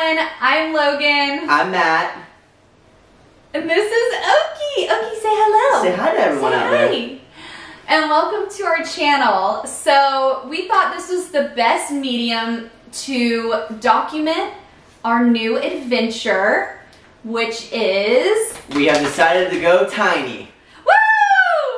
I'm Logan. I'm Matt. And this is Oki. Oki, say hello. Say hi to everyone out there. And welcome to our channel. So we thought this was the best medium to document our new adventure, which is... We have decided to go tiny. Woo!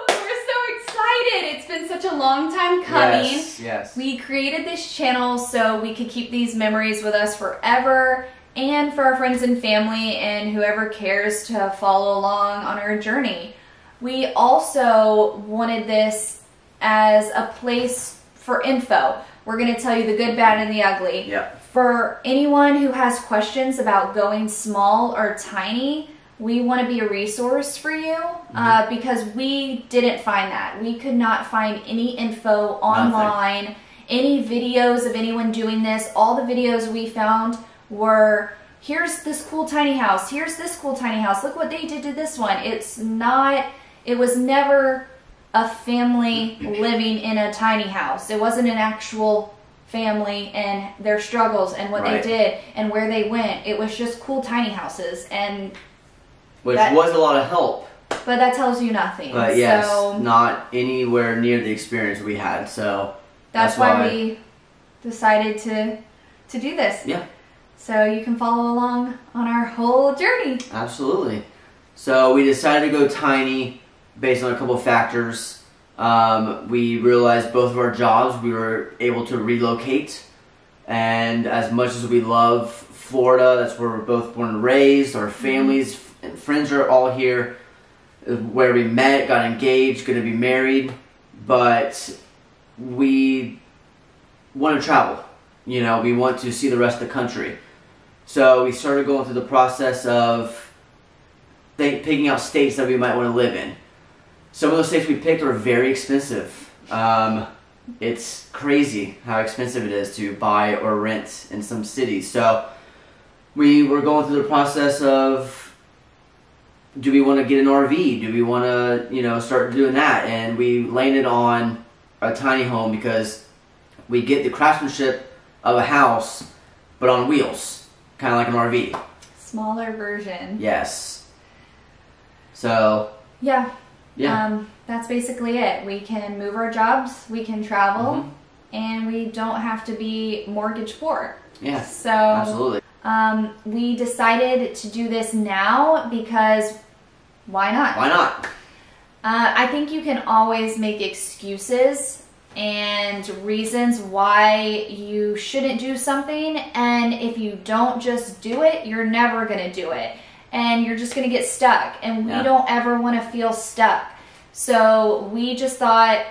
We're so excited. It's been such a long time coming. Yes. We created this channel so we could keep these memories with us forever, and for our friends and family and whoever cares to follow along on our journey. We also wanted this as a place for info. We're going to tell you the good, bad, and the ugly. Yep. For anyone who has questions about going small or tiny, we want to be a resource for you because we didn't find that. We could not find any info online, any videos of anyone doing this. All the videos we found were, here's this cool tiny house, here's this cool tiny house, look what they did to this one. It was never a family living in a tiny house. It wasn't an actual family and their struggles and what they did and where they went. It was just cool tiny houses, and which was a lot of help. But that tells you nothing. But yes, so, not anywhere near the experience we had. So that's why we decided to do this. Yeah. So you can follow along on our whole journey. Absolutely. So we decided to go tiny based on a couple of factors. We realized both of our jobs, we were able to relocate. And as much as we love Florida, that's where we're both born and raised, our families and friends are all here, where we met, got engaged, going to be married. But we want to travel. You know, we want to see the rest of the country. So we started going through the process of picking out states that we might want to live in. Some of those states we picked are very expensive. It's crazy how expensive it is to buy or rent in some cities. So we were going through the process of, do we want to get an RV? Do we want to, start doing that? And we landed on a tiny home because we get the craftsmanship of a house, but on wheels, kind of like an RV. Smaller version. Yes. So. Yeah. That's basically it. We can move our jobs, we can travel, and we don't have to be mortgage poor. Yeah. So. Absolutely. We decided to do this now because why not? Why not? I think you can always make excuses and reasons why you shouldn't do something, and if you don't just do it, you're never going to do it, and you're just going to get stuck, and we don't ever want to feel stuck. So we just thought,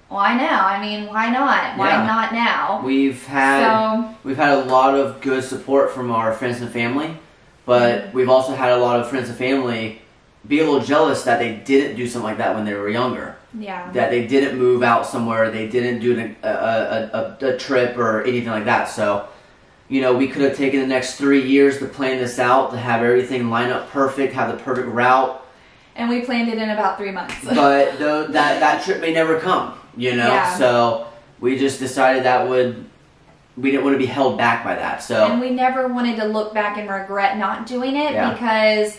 why now? I mean, why not? Why not now? We've had a lot of good support from our friends and family, but we've also had a lot of friends and family be a little jealous that they didn't do something like that when they were younger. Yeah. That they didn't move out somewhere, they didn't do a trip or anything like that. So, we could have taken the next 3 years to plan this out, to have everything line up perfect, have the perfect route. And we planned it in about 3 months. But that trip may never come, Yeah. So we just decided we didn't want to be held back by that. So. And we never wanted to look back and regret not doing it because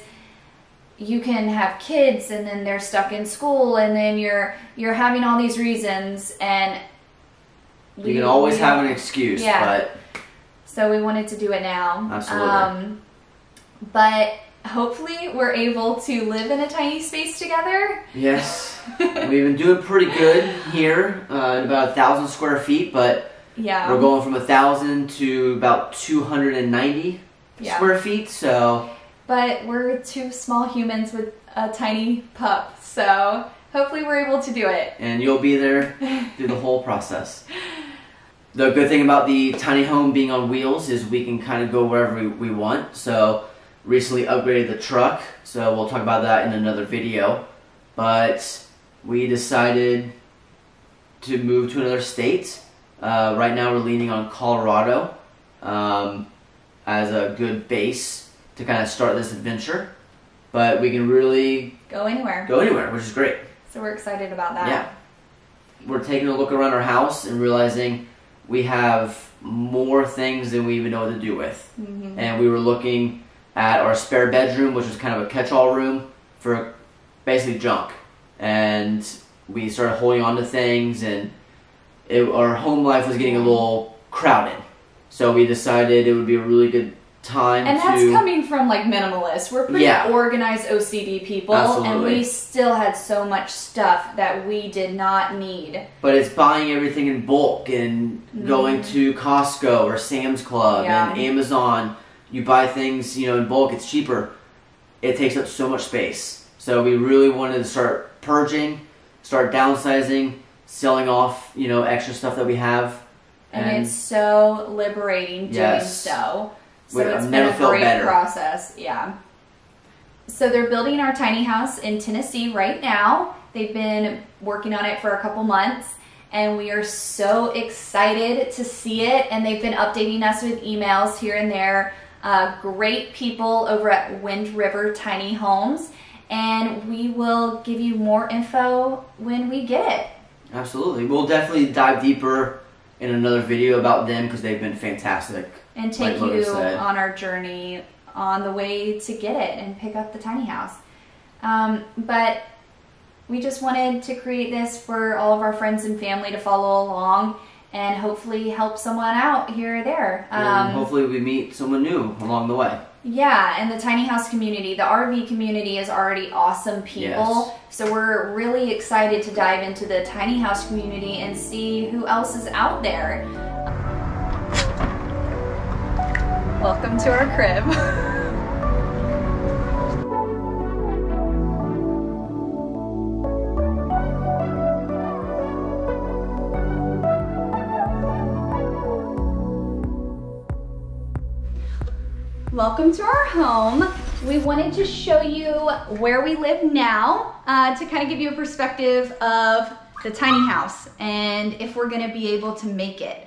you can have kids and then they're stuck in school and then you're having all these reasons, and you can always have an excuse. Yeah. But so we wanted to do it now. Absolutely. But hopefully we're able to live in a tiny space together. Yes. We've been doing pretty good here, about 1,000 square feet, but we're going from 1,000 to about 290 square feet. So. But we're two small humans with a tiny pup, so hopefully we're able to do it. And you'll be there through the whole process. The good thing about the tiny home being on wheels is we can kind of go wherever we want. So recently upgraded the truck, so we'll talk about that in another video. But we decided to move to another state. Right now we're leaning on Colorado as a good base to kind of start this adventure, but we can really go anywhere, which is great. So we're excited about that. Yeah. We're taking a look around our house and realizing we have more things than we even know what to do with. And we were looking at our spare bedroom, which was kind of a catch-all room for basically junk. And we started holding on to things, and our home life was getting a little crowded. So we decided it would be a really good time and that's coming from like minimalists. We're pretty organized OCD people. Absolutely. And we still had so much stuff that we did not need. But it's buying everything in bulk and going to Costco or Sam's Club and Amazon. You buy things, you know, in bulk, it's cheaper. It takes up so much space. So we really wanted to start purging, start downsizing, selling off, you know, extra stuff that we have. And it's so liberating doing so. So it's been a great process. Yeah. So they're building our tiny house in Tennessee right now. They've been working on it for a couple months, and we are so excited to see it. And they've been updating us with emails here and there. Great people over at Wind River Tiny Homes, and we will give you more info when we get it. Absolutely. We'll definitely dive deeper in another video about them because they've been fantastic. And take you on our journey on the way to get it and pick up the tiny house. But we just wanted to create this for all of our friends and family to follow along and hopefully help someone out here or there. And hopefully we meet someone new along the way. Yeah, and the tiny house community, the RV community is already awesome people. So we're really excited to dive into the tiny house community and see who else is out there. Welcome to our crib. Welcome to our home. We wanted to show you where we live now to kind of give you a perspective of the tiny house and if we're gonna be able to make it.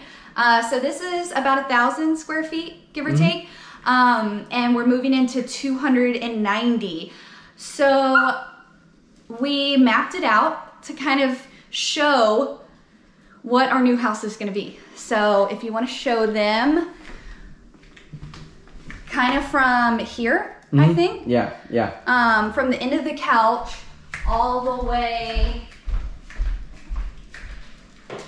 So this is about 1,000 square feet, give or take, and we're moving into 290. So we mapped it out to kind of show what our new house is gonna be. So if you wanna show them, kind of from here, I think. Yeah. From the end of the couch all the way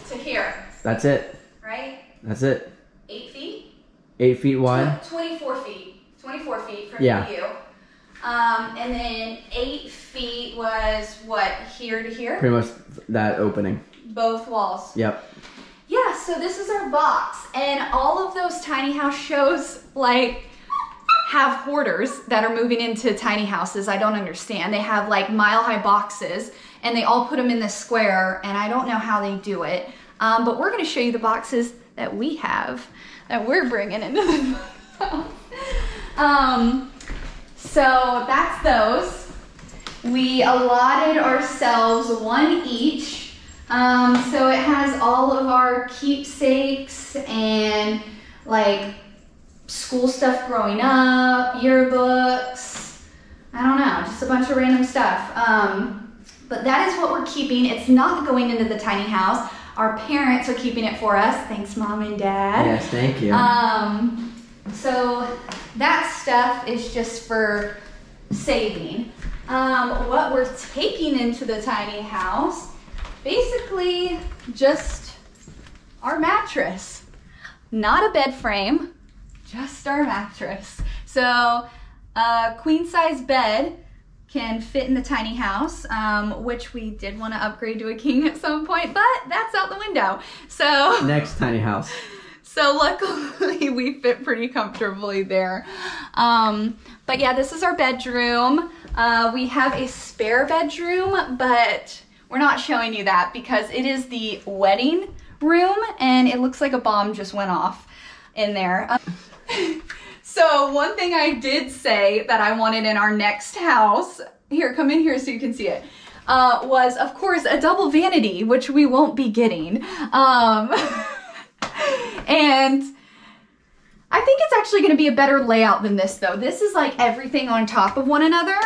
to here. That's it. Right? That's it. 8 feet? 8 feet wide? 24 feet. 24 feet from you. And then 8 feet was what, here to here? Pretty much that opening. Both walls. Yep. Yeah, so this is our box. And all of those tiny house shows, like, have hoarders that are moving into tiny houses. I don't understand. They have like mile-high boxes and they all put them in this square, and I don't know how they do it. But we're gonna show you the boxes that we have, that we're bringing into the house. So that's those. We allotted ourselves one each. So it has all of our keepsakes and like school stuff growing up, yearbooks, I don't know, just a bunch of random stuff. But that is what we're keeping. It's not going into the tiny house. Our parents are keeping it for us. Thanks, Mom and Dad. Yes, thank you. So that stuff is just for saving. What we're taking into the tiny house, basically just our mattress. Not a bed frame, just our mattress. So a queen size bed can fit in the tiny house, which we did want to upgrade to a king at some point, but that's out the window. So next tiny house. So luckily we fit pretty comfortably there. But yeah, this is our bedroom. We have a spare bedroom, but we're not showing you that because it is the wedding room and it looks like a bomb just went off in there. So one thing I did say that I wanted in our next house, here, come in here so you can see it, was of course a double vanity, which we won't be getting. And I think it's actually gonna be a better layout than this though. This is like everything on top of one another.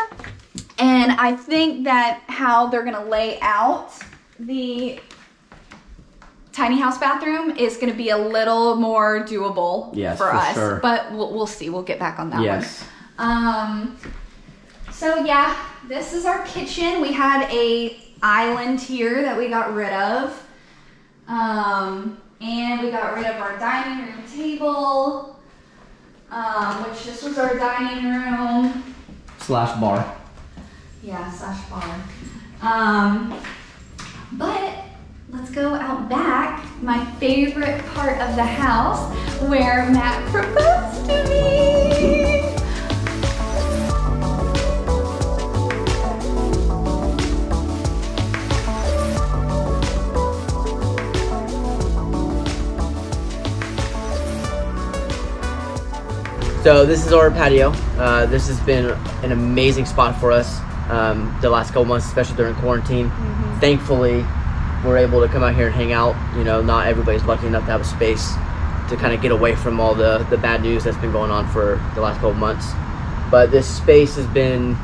And I think that how they're gonna lay out the tiny house bathroom is going to be a little more doable for us. Sure. But we'll see. We'll get back on that yes. one. So yeah, this is our kitchen. We had a island here that we got rid of. And we got rid of our dining room table, which this was our dining room. Slash bar. Yeah, slash bar. But let's go out back, my favorite part of the house, where Matt proposed to me. So this is our patio. This has been an amazing spot for us the last couple months, especially during quarantine. Thankfully, we're able to come out here and hang out. You know, not everybody's lucky enough to have a space to kind of get away from all the bad news that's been going on for the last couple months. But this space has been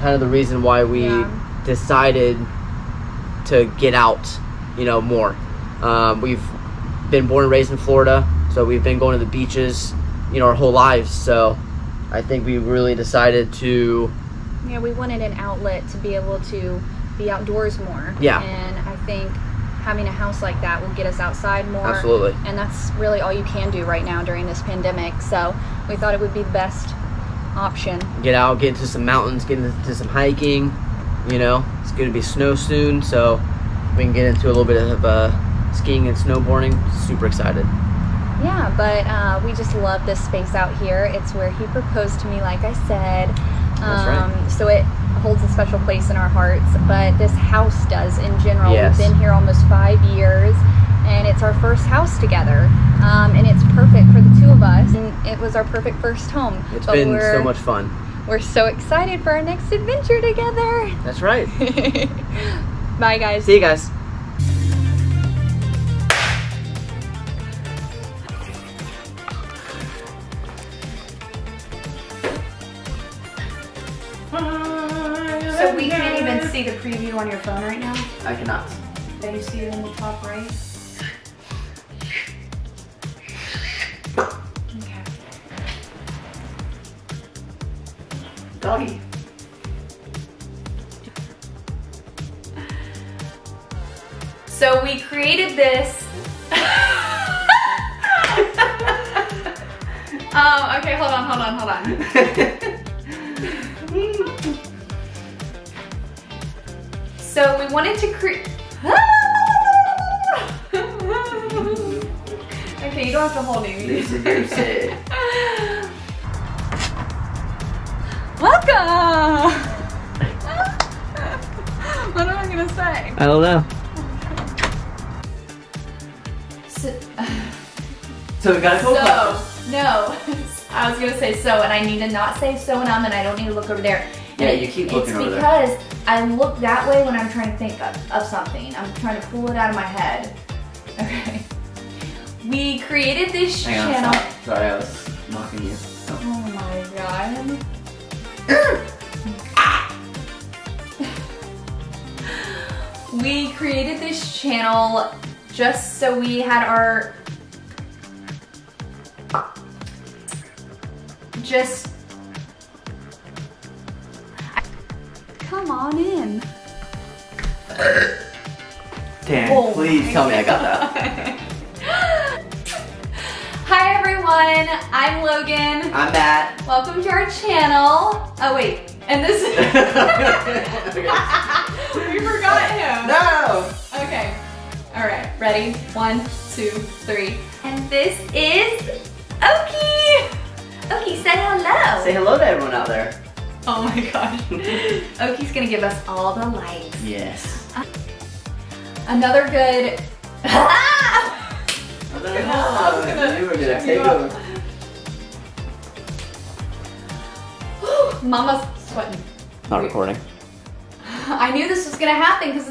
kind of the reason why we decided to get out, you know, more. We've been born and raised in Florida, so we've been going to the beaches, you know, our whole lives. So I think we really decided to, yeah, we wanted an outlet to be able to be outdoors more. Yeah. And I think having a house like that will get us outside more. Absolutely. And that's really all you can do right now during this pandemic. So we thought it would be the best option. Get out, get into some mountains, get into some hiking. You know, it's going to be snow soon, so we can get into a little bit of skiing and snowboarding. Super excited. Yeah, but we just love this space out here. It's where he proposed to me, like I said. That's right. So it holds a special place in our hearts, but this house does in general. Yes. We've been here almost 5 years, and it's our first house together. And it's perfect for the two of us, and it was our perfect first home. It's been so much fun. We're so excited for our next adventure together. That's right. Bye, guys. See you guys. So we can't even see the preview on your phone right now? I cannot. Can you see it in the top right? Okay. Doggy. So we created this. Okay, hold on. So we wanted to create. Okay, you don't have to hold me. Welcome. What am I gonna say? I don't know. So we gotta go. No, I was gonna say so, and I need to not say so and and I don't need to look over there. Yeah, you keep looking over there. It's because I look that way when I'm trying to think of something. I'm trying to pull it out of my head. Okay. We created this channel. Sorry, I was knocking you. Oh my god. We created this channel just so we had our come on in. Dan, please tell me I got that. Hi everyone, I'm Logan. I'm Matt. Welcome to our channel. Oh wait, and this is we forgot him. No! Okay. Alright, ready? 1, 2, 3. And this is Oki! Oki, say hello! Say hello to everyone out there. Oh my gosh. Oki's gonna give us all the likes. Yes. Another good... You were gonna take over. Mama's sweating. Not recording. I knew this was gonna happen because